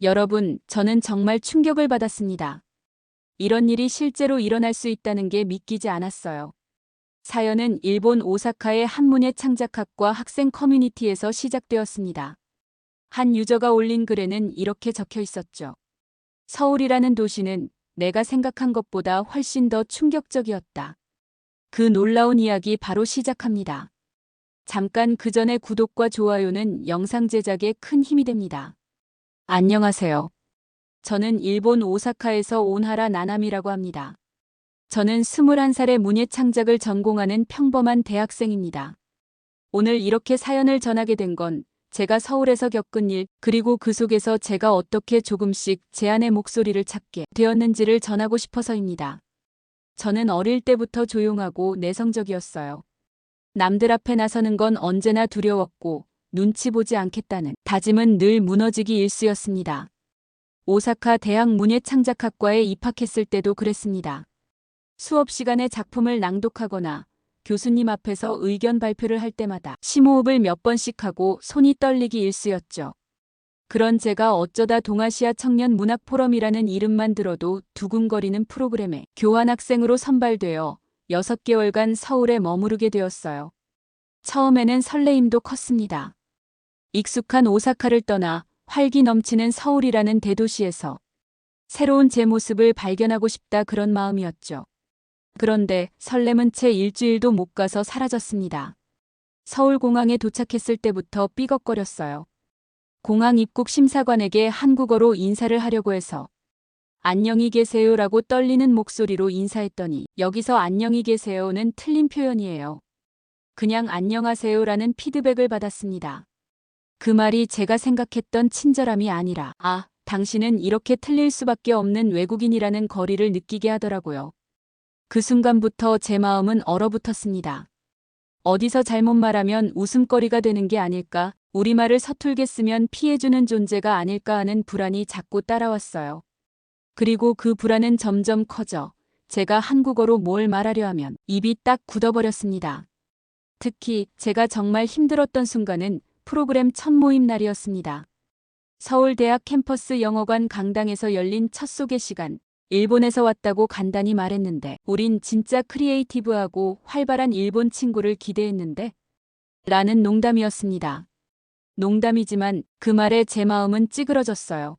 여러분, 저는 정말 충격을 받았습니다. 이런 일이 실제로 일어날 수 있다는 게 믿기지 않았어요. 사연은 일본 오사카의 한문예 창작학과 학생 커뮤니티에서 시작되었습니다. 한 유저가 올린 글에는 이렇게 적혀 있었죠. 서울이라는 도시는 내가 생각한 것보다 훨씬 더 충격적이었다. 그 놀라운 이야기 바로 시작합니다. 잠깐 그 전에 구독과 좋아요는 영상 제작에 큰 힘이 됩니다. 안녕하세요. 저는 일본 오사카에서 온 하라 나나미라고 합니다. 저는 21살의 문예 창작을 전공하는 평범한 대학생입니다. 오늘 이렇게 사연을 전하게 된 건 제가 서울에서 겪은 일, 그리고 그 속에서 제가 어떻게 조금씩 제 안의 목소리를 찾게 되었는지를 전하고 싶어서입니다. 저는 어릴 때부터 조용하고 내성적이었어요. 남들 앞에 나서는 건 언제나 두려웠고 눈치 보지 않겠다는 다짐은 늘 무너지기 일쑤였습니다. 오사카 대학 문예창작학과에 입학했을 때도 그랬습니다. 수업 시간에 작품을 낭독하거나 교수님 앞에서 의견 발표를 할 때마다 심호흡을 몇 번씩 하고 손이 떨리기 일쑤였죠. 그런 제가 어쩌다 동아시아 청년 문학 포럼이라는 이름만 들어도 두근거리는 프로그램에 교환학생으로 선발되어 6개월간 서울에 머무르게 되었어요. 처음에는 설레임도 컸습니다. 익숙한 오사카를 떠나 활기 넘치는 서울이라는 대도시에서 새로운 제 모습을 발견하고 싶다, 그런 마음이었죠. 그런데 설렘은 채 일주일도 못 가서 사라졌습니다. 서울공항에 도착했을 때부터 삐걱거렸어요. 공항 입국 심사관에게 한국어로 인사를 하려고 해서 안녕히 계세요라고 떨리는 목소리로 인사했더니 여기서 안녕히 계세요는 틀린 표현이에요. 그냥 안녕하세요라는 피드백을 받았습니다. 그 말이 제가 생각했던 친절함이 아니라 당신은 이렇게 틀릴 수밖에 없는 외국인이라는 거리를 느끼게 하더라고요. 그 순간부터 제 마음은 얼어붙었습니다. 어디서 잘못 말하면 웃음거리가 되는 게 아닐까, 우리말을 서툴게 쓰면 피해주는 존재가 아닐까 하는 불안이 자꾸 따라왔어요. 그리고 그 불안은 점점 커져 제가 한국어로 뭘 말하려 하면 입이 딱 굳어버렸습니다. 특히 제가 정말 힘들었던 순간은 프로그램 첫 모임 날이었습니다. 서울대학 캠퍼스 영어관 강당에서 열린 첫 소개 시간. 일본에서 왔다고 간단히 말했는데 우린 진짜 크리에이티브하고 활발한 일본 친구를 기대했는데 라는 농담이었습니다. 농담이지만 그 말에 제 마음은 찌그러졌어요.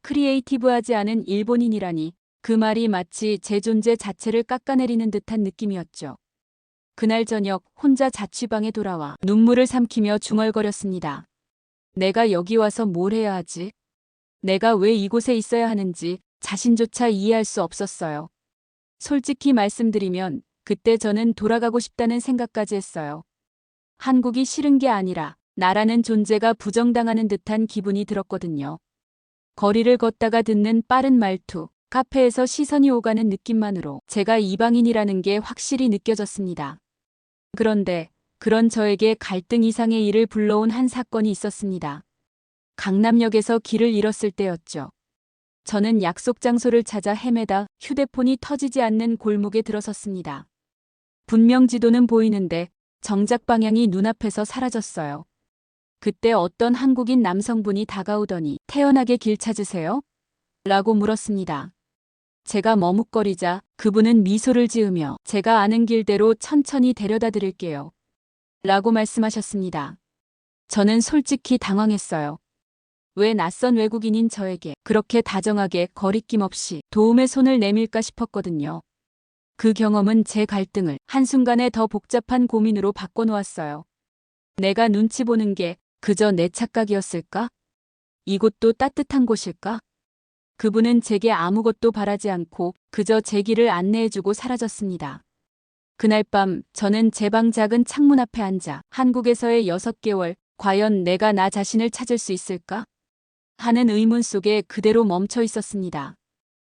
크리에이티브하지 않은 일본인이라니, 그 말이 마치 제 존재 자체를 깎아내리는 듯한 느낌이었죠. 그날 저녁 혼자 자취방에 돌아와 눈물을 삼키며 중얼거렸습니다. 내가 여기 와서 뭘 해야 하지? 내가 왜 이곳에 있어야 하는지 자신조차 이해할 수 없었어요. 솔직히 말씀드리면 그때 저는 돌아가고 싶다는 생각까지 했어요. 한국이 싫은 게 아니라 나라는 존재가 부정당하는 듯한 기분이 들었거든요. 거리를 걷다가 듣는 빠른 말투, 카페에서 시선이 오가는 느낌만으로 제가 이방인이라는 게 확실히 느껴졌습니다. 그런데 그런 저에게 갈등 이상의 일을 불러온 한 사건이 있었습니다. 강남역에서 길을 잃었을 때였죠. 저는 약속 장소를 찾아 헤매다 휴대폰이 터지지 않는 골목에 들어섰습니다. 분명 지도는 보이는데 정작 방향이 눈앞에서 사라졌어요. 그때 어떤 한국인 남성분이 다가오더니 태연하게 길 찾으세요? 라고 물었습니다. 제가 머뭇거리자 그분은 미소를 지으며 제가 아는 길대로 천천히 데려다 드릴게요. 라고 말씀하셨습니다. 저는 솔직히 당황했어요. 왜 낯선 외국인인 저에게 그렇게 다정하게 거리낌 없이 도움의 손을 내밀까 싶었거든요. 그 경험은 제 갈등을 한순간에 더 복잡한 고민으로 바꿔놓았어요. 내가 눈치 보는 게 그저 내 착각이었을까? 이곳도 따뜻한 곳일까? 그분은 제게 아무것도 바라지 않고 그저 제 길을 안내해주고 사라졌습니다. 그날 밤 저는 제 방 작은 창문 앞에 앉아 한국에서의 6개월, 과연 내가 나 자신을 찾을 수 있을까? 하는 의문 속에 그대로 멈춰 있었습니다.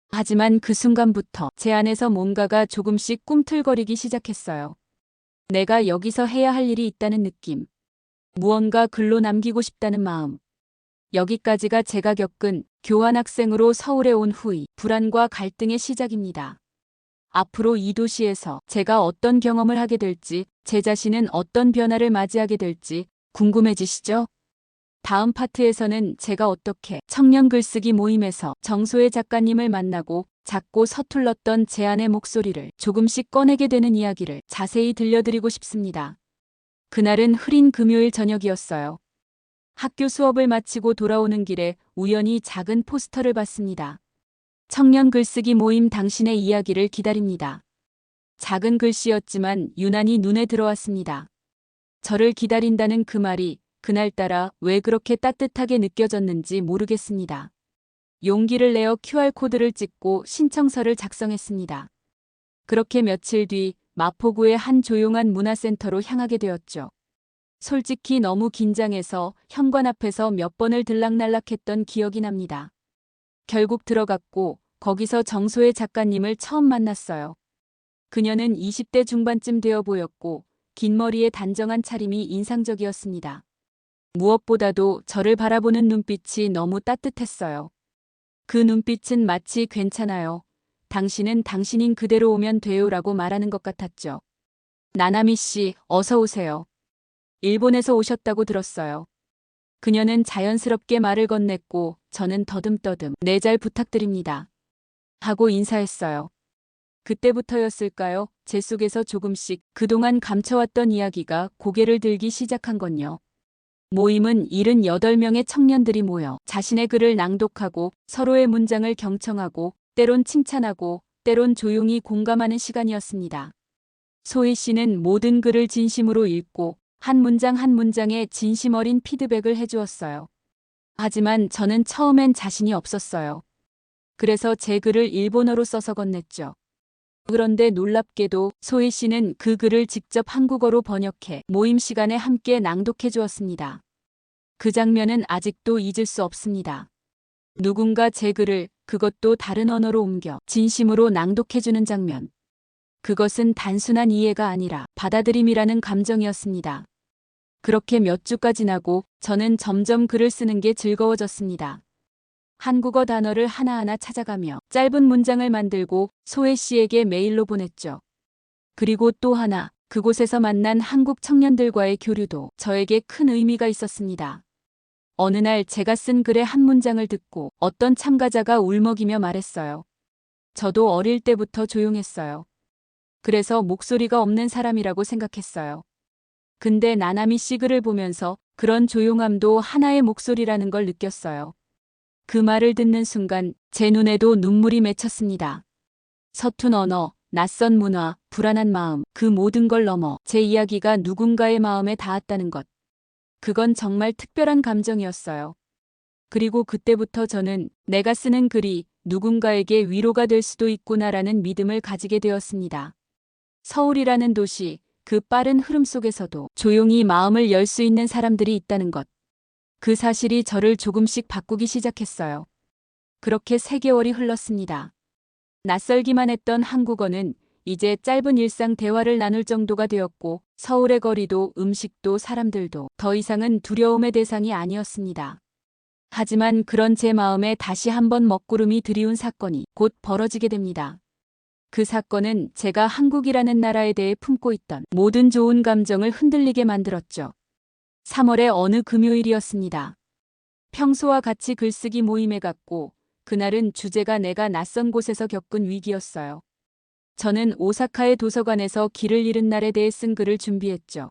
하지만 그 순간부터 제 안에서 뭔가가 조금씩 꿈틀거리기 시작했어요. 내가 여기서 해야 할 일이 있다는 느낌. 무언가 글로 남기고 싶다는 마음. 여기까지가 제가 겪은 교환학생으로 서울에 온 후의 불안과 갈등의 시작입니다. 앞으로 이 도시에서 제가 어떤 경험을 하게 될지, 제 자신은 어떤 변화를 맞이하게 될지 궁금해지시죠? 다음 파트에서는 제가 어떻게 청년 글쓰기 모임에서 정소혜 작가님을 만나고 작고 서툴렀던 제 안의 목소리를 조금씩 꺼내게 되는 이야기를 자세히 들려드리고 싶습니다. 그날은 흐린 금요일 저녁이었어요. 학교 수업을 마치고 돌아오는 길에 우연히 작은 포스터를 봤습니다. 청년 글쓰기 모임 당신의 이야기를 기다립니다. 작은 글씨였지만 유난히 눈에 들어왔습니다. 저를 기다린다는 그 말이 그날따라 왜 그렇게 따뜻하게 느껴졌는지 모르겠습니다. 용기를 내어 QR코드를 찍고 신청서를 작성했습니다. 그렇게 며칠 뒤 마포구의 한 조용한 문화센터로 향하게 되었죠. 솔직히 너무 긴장해서 현관 앞에서 몇 번을 들락날락했던 기억이 납니다. 결국 들어갔고 거기서 정소혜 작가님을 처음 만났어요. 그녀는 20대 중반쯤 되어 보였고 긴 머리에 단정한 차림이 인상적이었습니다. 무엇보다도 저를 바라보는 눈빛이 너무 따뜻했어요. 그 눈빛은 마치 괜찮아요. 당신은 당신인 그대로 오면 돼요라고 말하는 것 같았죠. 나나미 씨, 어서 오세요. 일본에서 오셨다고 들었어요. 그녀는 자연스럽게 말을 건넸고 저는 더듬더듬 네, 잘 부탁드립니다 하고 인사했어요. 그때부터였을까요? 제 속에서 조금씩 그동안 감춰왔던 이야기가 고개를 들기 시작한 건요. 모임은 78명의 청년들이 모여 자신의 글을 낭독하고 서로의 문장을 경청하고 때론 칭찬하고 때론 조용히 공감하는 시간이었습니다. 소희 씨는 모든 글을 진심으로 읽고 한 문장 한 문장에 진심 어린 피드백을 해주었어요. 하지만 저는 처음엔 자신이 없었어요. 그래서 제 글을 일본어로 써서 건넸죠. 그런데 놀랍게도 소희 씨는 그 글을 직접 한국어로 번역해 모임 시간에 함께 낭독해 주었습니다. 그 장면은 아직도 잊을 수 없습니다. 누군가 제 글을 그것도 다른 언어로 옮겨 진심으로 낭독해 주는 장면. 그것은 단순한 이해가 아니라 받아들임이라는 감정이었습니다. 그렇게 몇 주가 지나고 저는 점점 글을 쓰는 게 즐거워졌습니다. 한국어 단어를 하나하나 찾아가며 짧은 문장을 만들고 소혜 씨에게 메일로 보냈죠. 그리고 또 하나, 그곳에서 만난 한국 청년들과의 교류도 저에게 큰 의미가 있었습니다. 어느 날 제가 쓴 글의 한 문장을 듣고 어떤 참가자가 울먹이며 말했어요. 저도 어릴 때부터 조용했어요. 그래서 목소리가 없는 사람이라고 생각했어요. 근데 나나미 씨 글을 보면서 그런 조용함도 하나의 목소리라는 걸 느꼈어요. 그 말을 듣는 순간 제 눈에도 눈물이 맺혔습니다. 서툰 언어, 낯선 문화, 불안한 마음, 그 모든 걸 넘어 제 이야기가 누군가의 마음에 닿았다는 것. 그건 정말 특별한 감정이었어요. 그리고 그때부터 저는 내가 쓰는 글이 누군가에게 위로가 될 수도 있구나라는 믿음을 가지게 되었습니다. 서울이라는 도시, 그 빠른 흐름 속에서도 조용히 마음을 열 수 있는 사람들이 있다는 것. 그 사실이 저를 조금씩 바꾸기 시작했어요. 그렇게 3개월이 흘렀습니다. 낯설기만 했던 한국어는 이제 짧은 일상 대화를 나눌 정도가 되었고 서울의 거리도 음식도 사람들도 더 이상은 두려움의 대상이 아니었습니다. 하지만 그런 제 마음에 다시 한번 먹구름이 들이운 사건이 곧 벌어지게 됩니다. 그 사건은 제가 한국이라는 나라에 대해 품고 있던 모든 좋은 감정을 흔들리게 만들었죠. 3월의 어느 금요일이었습니다. 평소와 같이 글쓰기 모임에 갔고 그날은 주제가 내가 낯선 곳에서 겪은 위기였어요. 저는 오사카의 도서관에서 길을 잃은 날에 대해 쓴 글을 준비했죠.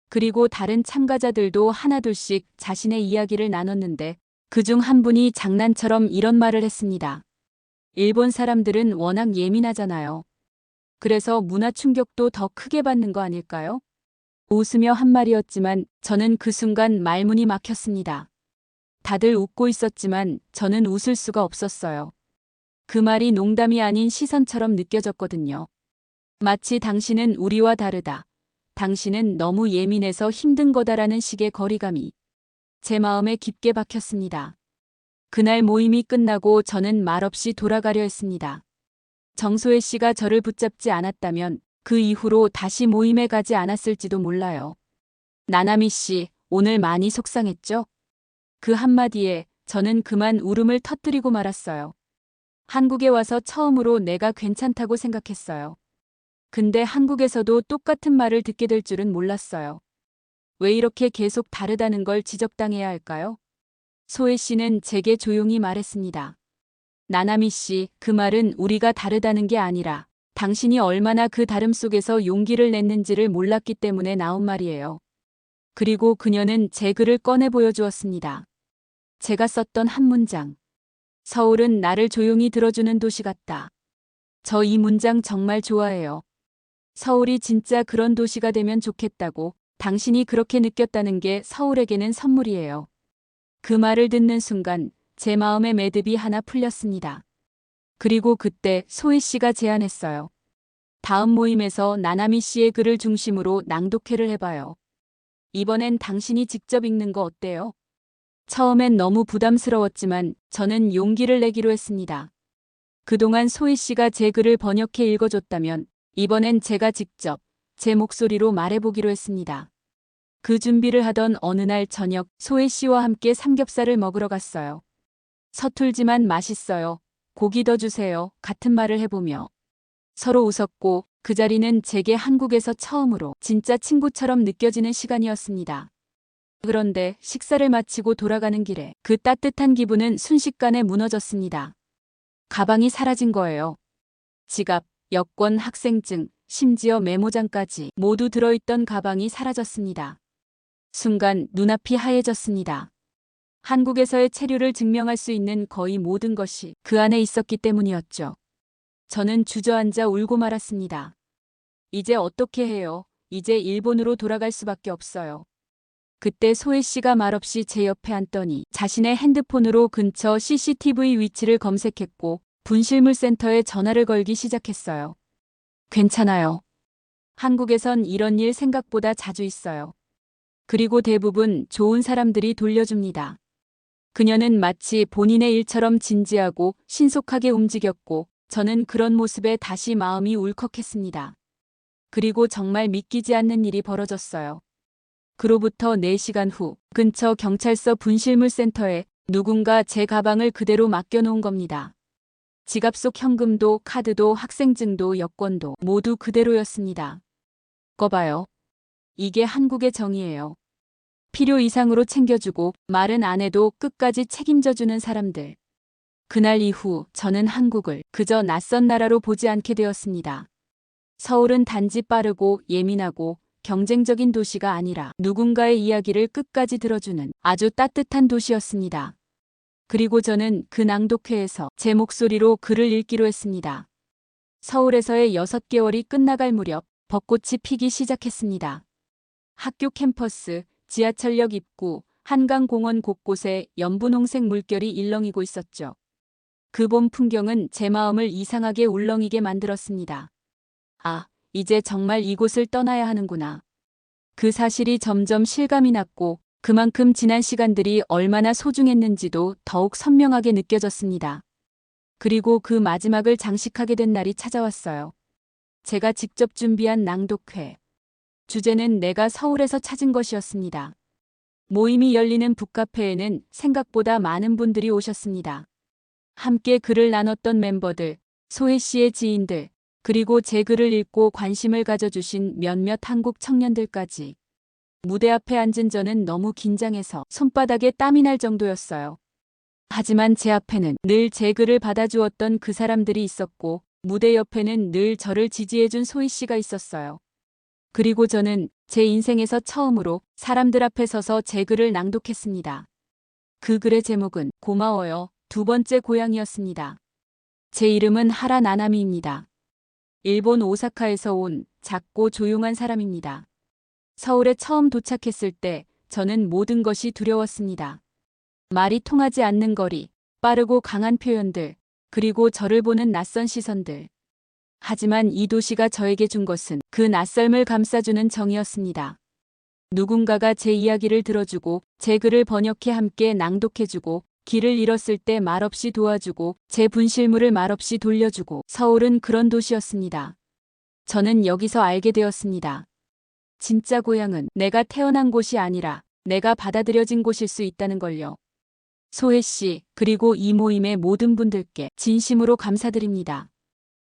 그리고 다른 참가자들도 하나둘씩 자신의 이야기를 나눴는데 그중 한 분이 장난처럼 이런 말을 했습니다. 일본 사람들은 워낙 예민하잖아요. 그래서 문화 충격도 더 크게 받는 거 아닐까요? 웃으며 한 말이었지만 저는 그 순간 말문이 막혔습니다. 다들 웃고 있었지만 저는 웃을 수가 없었어요. 그 말이 농담이 아닌 시선처럼 느껴졌거든요. 마치 당신은 우리와 다르다. 당신은 너무 예민해서 힘든 거다라는 식의 거리감이 제 마음에 깊게 박혔습니다. 그날 모임이 끝나고 저는 말없이 돌아가려 했습니다. 정소혜 씨가 저를 붙잡지 않았다면 그 이후로 다시 모임에 가지 않았을지도 몰라요. 나나미 씨, 오늘 많이 속상했죠? 그 한마디에 저는 그만 울음을 터뜨리고 말았어요. 한국에 와서 처음으로 내가 괜찮다고 생각했어요. 근데 한국에서도 똑같은 말을 듣게 될 줄은 몰랐어요. 왜 이렇게 계속 다르다는 걸 지적당해야 할까요? 소혜 씨는 제게 조용히 말했습니다. 나나미 씨, 그 말은 우리가 다르다는 게 아니라 당신이 얼마나 그 다름 속에서 용기를 냈는지를 몰랐기 때문에 나온 말이에요. 그리고 그녀는 제 글을 꺼내 보여주었습니다. 제가 썼던 한 문장. 서울은 나를 조용히 들어주는 도시 같다. 저 이 문장 정말 좋아해요. 서울이 진짜 그런 도시가 되면 좋겠다고 당신이 그렇게 느꼈다는 게 서울에게는 선물이에요. 그 말을 듣는 순간 제 마음의 매듭이 하나 풀렸습니다. 그리고 그때 소희 씨가 제안했어요. 다음 모임에서 나나미 씨의 글을 중심으로 낭독회를 해봐요. 이번엔 당신이 직접 읽는 거 어때요? 처음엔 너무 부담스러웠지만 저는 용기를 내기로 했습니다. 그동안 소희 씨가 제 글을 번역해 읽어줬다면 이번엔 제가 직접 제 목소리로 말해보기로 했습니다. 그 준비를 하던 어느 날 저녁 소혜 씨와 함께 삼겹살을 먹으러 갔어요. 서툴지만 맛있어요. 고기 더 주세요. 같은 말을 해보며 서로 웃었고 그 자리는 제게 한국에서 처음으로 진짜 친구처럼 느껴지는 시간이었습니다. 그런데 식사를 마치고 돌아가는 길에 그 따뜻한 기분은 순식간에 무너졌습니다. 가방이 사라진 거예요. 지갑, 여권, 학생증, 심지어 메모장까지 모두 들어있던 가방이 사라졌습니다. 순간 눈앞이 하얘졌습니다. 한국에서의 체류를 증명할 수 있는 거의 모든 것이 그 안에 있었기 때문이었죠. 저는 주저앉아 울고 말았습니다. 이제 어떻게 해요? 이제 일본으로 돌아갈 수밖에 없어요. 그때 소혜 씨가 말없이 제 옆에 앉더니 자신의 핸드폰으로 근처 CCTV 위치를 검색했고 분실물 센터에 전화를 걸기 시작했어요. 괜찮아요. 한국에선 이런 일 생각보다 자주 있어요. 그리고 대부분 좋은 사람들이 돌려줍니다. 그녀는 마치 본인의 일처럼 진지하고 신속하게 움직였고 저는 그런 모습에 다시 마음이 울컥했습니다. 그리고 정말 믿기지 않는 일이 벌어졌어요. 그로부터 4시간 후 근처 경찰서 분실물 센터에 누군가 제 가방을 그대로 맡겨놓은 겁니다. 지갑 속 현금도 카드도 학생증도 여권도 모두 그대로였습니다. 꺼봐요. 이게 한국의 정의예요. 필요 이상으로 챙겨주고 말은 안 해도 끝까지 책임져주는 사람들. 그날 이후 저는 한국을 그저 낯선 나라로 보지 않게 되었습니다. 서울은 단지 빠르고 예민하고 경쟁적인 도시가 아니라 누군가의 이야기를 끝까지 들어주는 아주 따뜻한 도시였습니다. 그리고 저는 그 낭독회에서 제 목소리로 글을 읽기로 했습니다. 서울에서의 6개월이 끝나갈 무렵 벚꽃이 피기 시작했습니다. 학교 캠퍼스, 지하철역 입구, 한강공원 곳곳에 연분홍색 물결이 일렁이고 있었죠. 그 봄 풍경은 제 마음을 이상하게 울렁이게 만들었습니다. 아, 이제 정말 이곳을 떠나야 하는구나. 그 사실이 점점 실감이 났고 그만큼 지난 시간들이 얼마나 소중했는지도 더욱 선명하게 느껴졌습니다. 그리고 그 마지막을 장식하게 된 날이 찾아왔어요. 제가 직접 준비한 낭독회. 주제는 내가 서울에서 찾은 것이었습니다. 모임이 열리는 북카페에는 생각보다 많은 분들이 오셨습니다. 함께 글을 나눴던 멤버들, 소혜 씨의 지인들, 그리고 제 글을 읽고 관심을 가져주신 몇몇 한국 청년들까지. 무대 앞에 앉은 저는 너무 긴장해서 손바닥에 땀이 날 정도였어요. 하지만 제 앞에는 늘 제 글을 받아주었던 그 사람들이 있었고 무대 옆에는 늘 저를 지지해준 소희 씨가 있었어요. 그리고 저는 제 인생에서 처음으로 사람들 앞에 서서 제 글을 낭독했습니다. 그 글의 제목은 고마워요. 두 번째 고향이었습니다. 제 이름은 하라 나나미입니다. 일본 오사카에서 온 작고 조용한 사람입니다. 서울에 처음 도착했을 때 저는 모든 것이 두려웠습니다. 말이 통하지 않는 거리, 빠르고 강한 표현들, 그리고 저를 보는 낯선 시선들. 하지만 이 도시가 저에게 준 것은 그 낯설음을 감싸주는 정이었습니다. 누군가가 제 이야기를 들어주고 제 글을 번역해 함께 낭독해주고 길을 잃었을 때 말없이 도와주고 제 분실물을 말없이 돌려주고 서울은 그런 도시였습니다. 저는 여기서 알게 되었습니다. 진짜 고향은 내가 태어난 곳이 아니라 내가 받아들여진 곳일 수 있다는 걸요. 소혜 씨, 그리고 이 모임의 모든 분들께 진심으로 감사드립니다.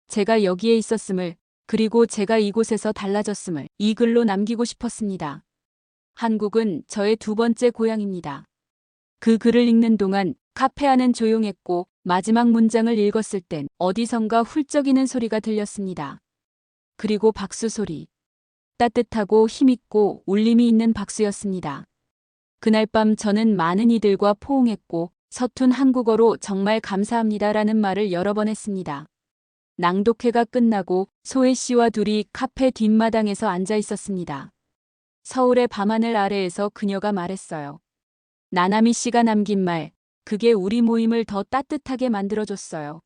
제가 여기에 있었음을, 그리고 제가 이곳에서 달라졌음을 이 글로 남기고 싶었습니다. 한국은 저의 두 번째 고향입니다. 그 글을 읽는 동안 카페 안은 조용했고 마지막 문장을 읽었을 땐 어디선가 훌쩍이는 소리가 들렸습니다. 그리고 박수 소리. 따뜻하고 힘있고 울림이 있는 박수였습니다. 그날 밤 저는 많은 이들과 포옹했고 서툰 한국어로 정말 감사합니다라는 말을 여러 번 했습니다. 낭독회가 끝나고 소혜 씨와 둘이 카페 뒷마당에서 앉아 있었습니다. 서울의 밤하늘 아래에서 그녀가 말했어요. 나나미 씨가 남긴 말, 그게 우리 모임을 더 따뜻하게 만들어줬어요.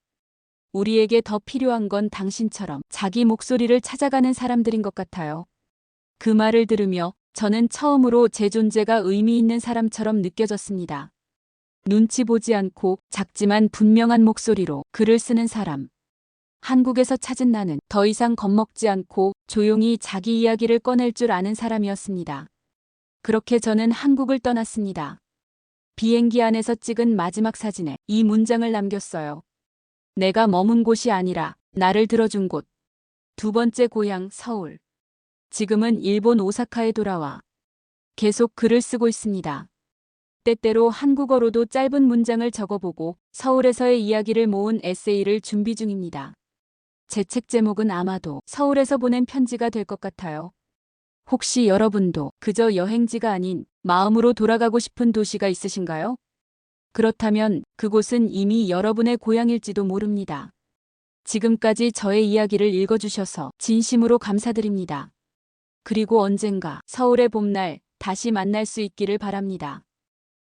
우리에게 더 필요한 건 당신처럼 자기 목소리를 찾아가는 사람들인 것 같아요. 그 말을 들으며 저는 처음으로 제 존재가 의미 있는 사람처럼 느껴졌습니다. 눈치 보지 않고 작지만 분명한 목소리로 글을 쓰는 사람. 한국에서 찾은 나는 더 이상 겁먹지 않고 조용히 자기 이야기를 꺼낼 줄 아는 사람이었습니다. 그렇게 저는 한국을 떠났습니다. 비행기 안에서 찍은 마지막 사진에 이 문장을 남겼어요. 내가 머문 곳이 아니라 나를 들어준 곳. 두 번째 고향 서울. 지금은 일본 오사카에 돌아와 계속 글을 쓰고 있습니다. 때때로 한국어로도 짧은 문장을 적어보고 서울에서의 이야기를 모은 에세이를 준비 중입니다. 제 책 제목은 아마도 서울에서 보낸 편지가 될 것 같아요. 혹시 여러분도 그저 여행지가 아닌 마음으로 돌아가고 싶은 도시가 있으신가요? 그렇다면 그곳은 이미 여러분의 고향일지도 모릅니다. 지금까지 저의 이야기를 읽어주셔서 진심으로 감사드립니다. 그리고 언젠가 서울의 봄날 다시 만날 수 있기를 바랍니다.